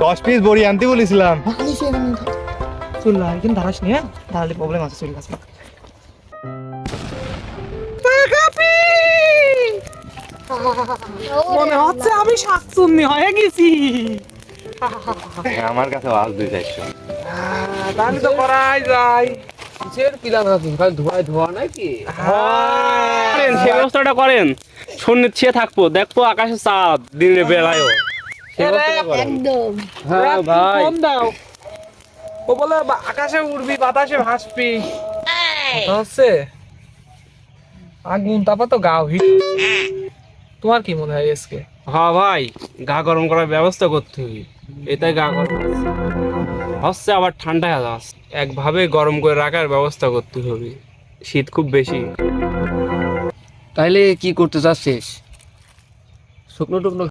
10 piece বড়ি আনতে বলেছিলাম। চল একদিন দাঁড়াস নি, হ্যাঁ দাঁড়ালে প্রবলেম আছে, চলে আসবে। মনে হচ্ছে আমি শাকচুন্নি হয়ে গেছি। আমার কাছে আজ 2-400। তাহলে তো করাই যায়। কিসের পিলার আছে খালি ধোয়া নাকি? করেন সেই ব্যবস্থাটা করেন, শূন্যের ছেয়ে থাকবো, দেখবো আকাশে চাঁদ দিনের বেলায়ও। একদম হ্যাঁ ভাই, ফোন দাও। ও বলে আকাশে উড়বি, বাতাসে ভাসবি। কথা হচ্ছে আগুন তারপর তো গা হিট। তোমার কি মনে হয় আজকে? হ্যাঁ ভাই, গা গরম করার ব্যবস্থা করতে হবে, এটাই গা গরম হচ্ছে, আবার ঠান্ডা হয়ে যাচ্ছে, একভাবে গরম করে রাখার ব্যবস্থা করতে হবে, শীত খুব বেশি। তাইলে কি করতে চাচ্ছিস? শুকনো টুকনো